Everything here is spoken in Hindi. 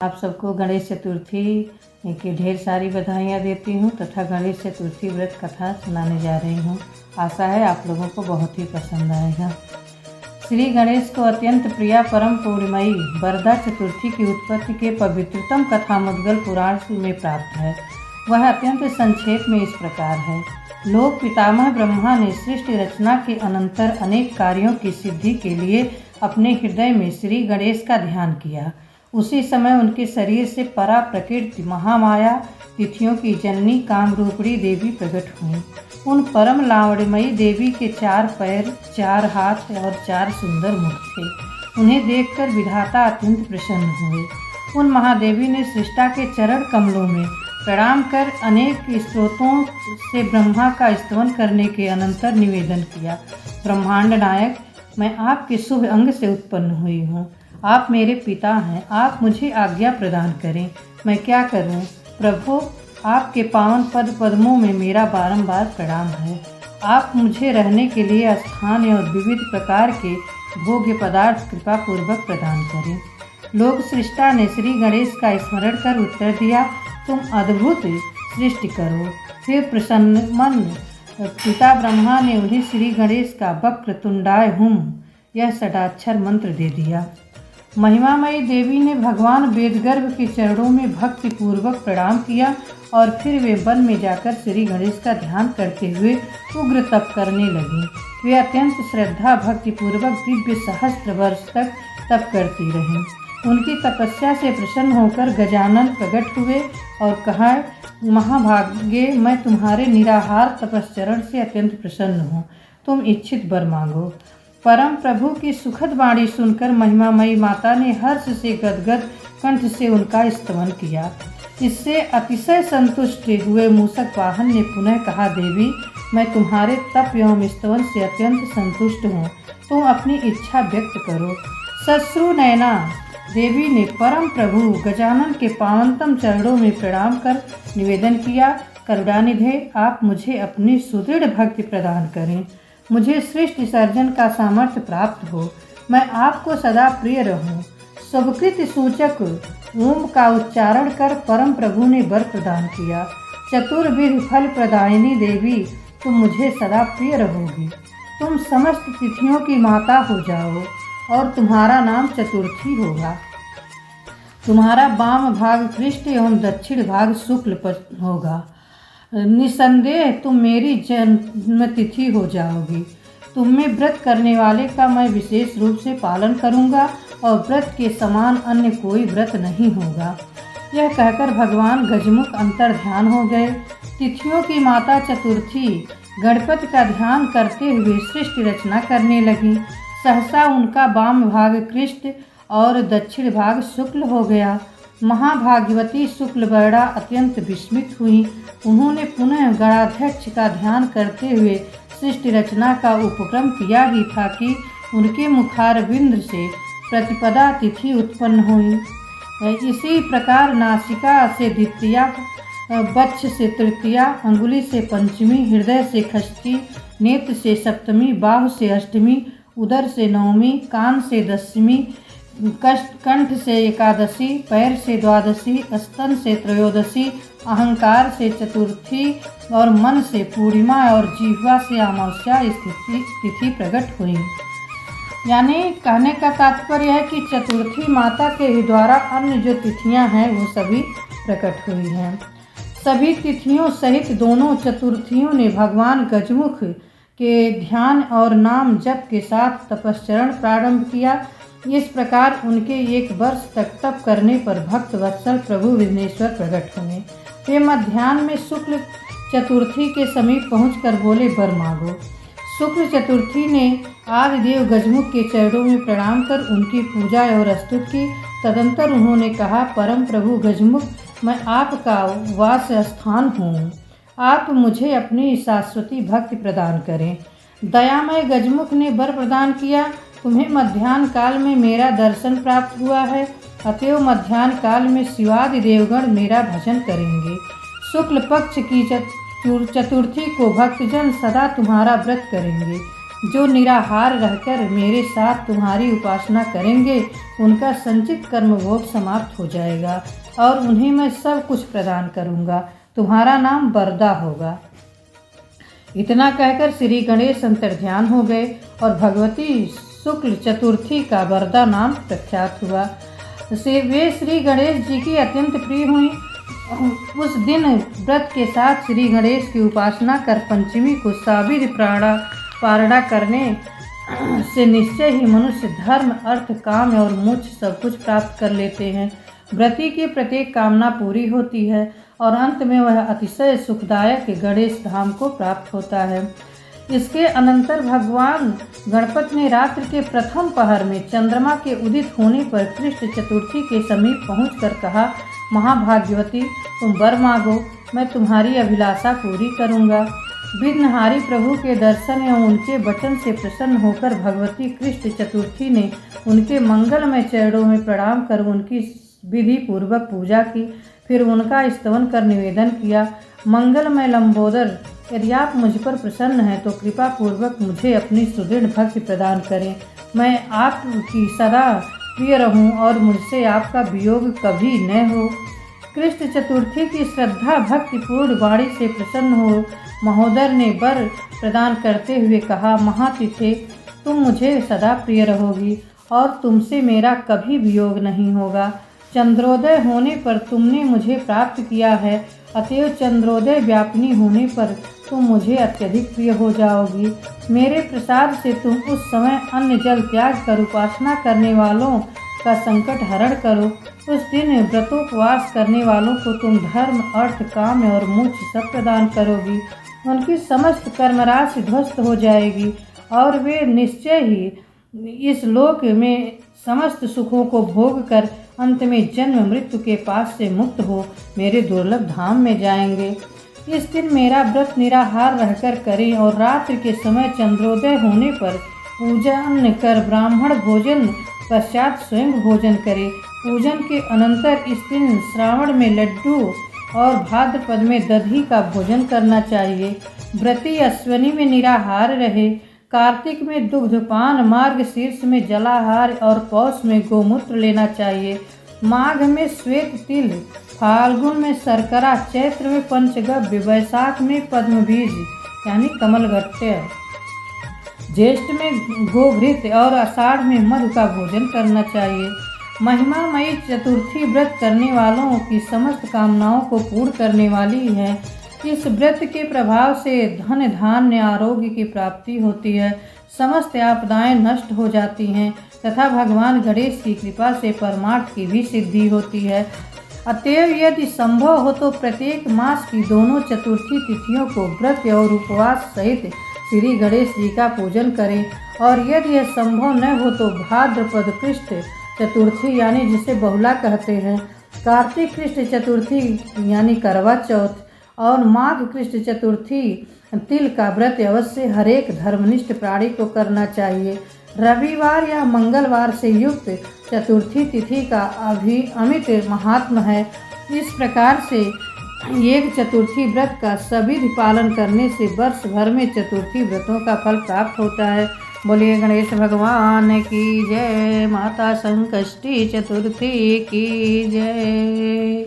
आप सबको गणेश चतुर्थी की ढेर सारी बधाइयाँ देती हूँ तथा गणेश चतुर्थी व्रत कथा सुनाने जा रही हूँ। आशा है आप लोगों को बहुत ही पसंद आएगा। श्री गणेश को अत्यंत प्रिया परम पूर्णिमयी वरदा चतुर्थी की उत्पत्ति के पवित्रतम कथा मुद्गल पुराण में प्राप्त है। वह अत्यंत संक्षेप में इस प्रकार है। लोक पितामह ब्रह्मा ने सृष्टि रचना के अनंतर अनेक कार्यों की सिद्धि के लिए अपने हृदय में श्री गणेश का ध्यान किया। उसी समय उनके शरीर से परा प्रकृति महामाया तिथियों की जननी कामरूपिणी देवी प्रकट हुई। उन परम लावण्यमयी देवी के 4 पैर, 4 हाथ और 4 सुंदर मुख थे। उन्हें देखकर विधाता अत्यंत प्रसन्न हुए। उन महादेवी ने सृष्टा के चरण कमलों में प्रणाम कर अनेक स्तोत्रों से ब्रह्मा का स्तवन करने के अनंतर निवेदन किया। ब्रह्मांड नायक, मैं आपके शुभ अंग से उत्पन्न हुई हूँ। आप मेरे पिता हैं। आप मुझे आज्ञा प्रदान करें, मैं क्या करूं? प्रभु, आपके पावन पद पद्मों में मेरा बारंबार प्रणाम है। आप मुझे रहने के लिए स्थान और विविध प्रकार के भोग्य पदार्थ कृपा पूर्वक प्रदान करें। लोक सृष्टा ने श्री गणेश का स्मरण कर उत्तर दिया, तुम अद्भुत सृष्टि करो। फिर प्रसन्न मन पिता ब्रह्मा ने उन्हें श्री गणेश का वक्रतुंडाय हुम यह षडाक्षर मंत्र दे दिया। महिमामयी देवी ने भगवान वेदगर्भ के चरणों में भक्ति पूर्वक प्रणाम किया और फिर वे वन में जाकर श्री गणेश का ध्यान करते हुए उग्र तप करने लगी। वे अत्यंत श्रद्धा भक्ति पूर्वक दिव्य सहस्त्र वर्ष तक तप करती रहीं। उनकी तपस्या से प्रसन्न होकर गजानन प्रकट हुए और कहा, महाभाग्ये, मैं तुम्हारे निराहार तपश्चरण से अत्यंत प्रसन्न हूँ। तुम इच्छित वर मांगो। परम प्रभु की सुखद वाणी सुनकर महिमामयी माता ने हर्ष से गदगद कंठ से उनका स्तवन किया। इससे अतिशय संतुष्ट हुए मूषक वाहन ने पुनः कहा, देवी, मैं तुम्हारे तप एवं स्तवन से अत्यंत संतुष्ट हूँ। तुम अपनी इच्छा व्यक्त करो। सश्रु नयना देवी ने परम प्रभु गजानन के पावनतम चरणों में प्रणाम कर निवेदन किया, करुणानिधे, आप मुझे अपनी सुदृढ़ भक्ति प्रदान करें। मुझे सृष्टि सर्जन का सामर्थ्य प्राप्त हो। मैं आपको सदा प्रिय रहूं। शुभकृत सूचक ओम का उच्चारण कर परम प्रभु ने वर प्रदान किया। चतुर्विध फल प्रदायिनी देवी, तुम मुझे सदा प्रिय रहोगी। तुम समस्त तिथियों की माता हो जाओ और तुम्हारा नाम चतुर्थी होगा। तुम्हारा वाम भाग कृष्ण एवं दक्षिण भाग शुक्ल होगा। निसंदेह तुम मेरी जन्म तिथि हो जाओगी। तुम में व्रत करने वाले का मैं विशेष रूप से पालन करूंगा और व्रत के समान अन्य कोई व्रत नहीं होगा। यह कहकर भगवान गजमुख अंतर ध्यान हो गए। तिथियों की माता चतुर्थी गणपति का ध्यान करते हुए सृष्टि रचना करने लगी। सहसा उनका वाम भाग कृष्ण और दक्षिण भाग शुक्ल हो गया। महाभाग्यवती शुक्लवर्णा अत्यंत विस्मित हुई। उन्होंने पुनः गणाध्यक्ष का ध्यान करते हुए सृष्टि रचना का उपक्रम किया ही था कि उनके मुखारविंद से प्रतिपदा तिथि उत्पन्न हुई। इसी प्रकार नासिका से द्वितीया, वक्ष से तृतीया, अंगुली से पंचमी, हृदय से षष्ठी, नेत्र से सप्तमी, बाहु से अष्टमी, उदर से नवमी, कान से दशमी, कंठ से एकादशी, पैर से द्वादशी, स्तन से त्रयोदशी, अहंकार से चतुर्थी और मन से पूर्णिमा और जिह्वा से अमावस्या तिथि प्रकट हुई। यानी कहने का तात्पर्य है कि चतुर्थी माता के ही द्वारा अन्य जो तिथियां हैं वो सभी प्रकट हुई हैं। सभी तिथियों सहित दोनों चतुर्थियों ने भगवान गजमुख के ध्यान और नाम जप के साथ तपश्चरण प्रारंभ किया। इस प्रकार उनके 1 वर्ष तक तप करने पर भक्त वत्सल प्रभु विघ्नेश्वर प्रकट हुए। वे मध्याह्न में शुक्ल चतुर्थी के समीप पहुंचकर बोले, वर मांगो। शुक्ल चतुर्थी ने आदिदेव गजमुख के चरणों में प्रणाम कर उनकी पूजा और स्तुति की। तदंतर उन्होंने कहा, परम प्रभु गजमुख, मैं आपका वास स्थान हूँ। आप मुझे अपनी शाश्वती भक्ति प्रदान करें। दयामय गजमुख ने वर प्रदान किया, तुम्हें मध्याह्न काल में मेरा दर्शन प्राप्त हुआ है, अतएव मध्याह्न काल में शिवादि देवगण मेरा भजन करेंगे। शुक्ल पक्ष की चतुर्थी को भक्तजन सदा तुम्हारा व्रत करेंगे। जो निराहार रहकर मेरे साथ तुम्हारी उपासना करेंगे उनका संचित कर्म भोग समाप्त हो जाएगा और उन्हें मैं सब कुछ प्रदान करूँगा। तुम्हारा नाम वरदा होगा। इतना कहकर श्री गणेश अंतर्ध्यान हो गए और भगवती शुक्ल चतुर्थी का वरदा नाम प्रख्यात हुआ। वे श्री गणेश जी की अत्यंत प्रिय हुई। उस दिन व्रत के साथ श्री गणेश की उपासना कर पंचमी को साबिर पारणा करने से निश्चय ही मनुष्य धर्म, अर्थ, काम और मोक्ष सब कुछ प्राप्त कर लेते हैं। व्रती की प्रत्येक कामना पूरी होती है और अंत में वह अतिशय सुखदायक गणेश धाम को प्राप्त होता है। इसके अनंतर भगवान गणपति ने रात्रि के प्रथम पहर में चंद्रमा के उदित होने पर कृष्ण चतुर्थी के समीप पहुंचकर कहा, महाभाग्यवती, तुम वर मांगो, मैं तुम्हारी अभिलाषा पूरी करूंगा। विघ्नहारी प्रभु के दर्शन एवं उनके वचन से प्रसन्न होकर भगवती कृष्ण चतुर्थी ने उनके मंगलमय चरणों में प्रणाम कर उनकी विधि पूर्वक पूजा की। फिर उनका स्तवन कर निवेदन किया, मंगलमय लंबोदर, यदि आप मुझ पर प्रसन्न हैं तो कृपा पूर्वक मुझे अपनी सुदृढ़ भक्ति प्रदान करें। मैं आपकी सदा प्रिय रहूं और मुझसे आपका वियोग कभी न हो। कृष्ण चतुर्थी की श्रद्धा भक्तिपूर्ण वाणी से प्रसन्न हो महोदर ने वर प्रदान करते हुए कहा, महातिथे, तुम मुझे सदा प्रिय रहोगी और तुमसे मेरा कभी वियोग नहीं होगा। चंद्रोदय होने पर तुमने मुझे प्राप्त किया है, अतएव चंद्रोदय व्यापिनी होने पर तुम मुझे अत्यधिक प्रिय हो जाओगी। मेरे प्रसाद से तुम उस समय अन्न जल त्याग कर उपासना करने वालों का संकट हरण करो। उस दिन व्रतोपवास करने वालों को तुम धर्म, अर्थ, काम और मोक्ष सब प्रदान करोगी। उनकी समस्त कर्मराशि ध्वस्त हो जाएगी और वे निश्चय ही इस लोक में समस्त सुखों को भोग कर अंत में जन्म मृत्यु के पास से मुक्त हो मेरे दुर्लभ धाम में जाएंगे। इस दिन मेरा व्रत निराहार रहकर करें और रात्रि के समय चंद्रोदय होने पर पूजन कर ब्राह्मण भोजन पश्चात स्वयं भोजन करें। पूजन के अनंतर इस दिन श्रावण में लड्डू और भाद्रपद में दही का भोजन करना चाहिए। व्रती अश्विनी में निराहार रहे, कार्तिक में दुग्धपान, मार्गशीर्ष में जलाहार और पौष में गोमूत्र लेना चाहिए। माघ में श्वेत तिल, फाल्गुन में शर्करा, चैत्र में पंचगव्य, वैशाख में पद्मबीज यानी कमलगट्टे, ज्येष्ठ में गोघृत और आषाढ़ में मधु का भोजन करना चाहिए। महिमामयी चतुर्थी व्रत करने वालों की समस्त कामनाओं को पूर्ण करने वाली है। इस व्रत के प्रभाव से धन, धान्य, आरोग्य की प्राप्ति होती है, समस्त आपदाएं नष्ट हो जाती हैं तथा भगवान गणेश की कृपा से परमार्थ की भी सिद्धि होती है। अतएव यदि संभव हो तो प्रत्येक मास की दोनों चतुर्थी तिथियों को व्रत और उपवास सहित श्री गणेश जी का पूजन करें और यदि यह संभव न हो तो भाद्रपद कृष्ण चतुर्थी यानी जिसे बहुला कहते हैं, कार्तिक कृष्ण चतुर्थी यानी करवा चौथ और माघ कृष्ण चतुर्थी तिल का व्रत अवश्य हरेक धर्मनिष्ठ प्राणी को करना चाहिए। रविवार या मंगलवार से युक्त चतुर्थी तिथि का अमित महात्म है। इस प्रकार से एक चतुर्थी व्रत का सविधि पालन करने से वर्ष भर में चतुर्थी व्रतों का फल प्राप्त होता है। बोलिए गणेश भगवान की जय, माता संकष्टी चतुर्थी की जय।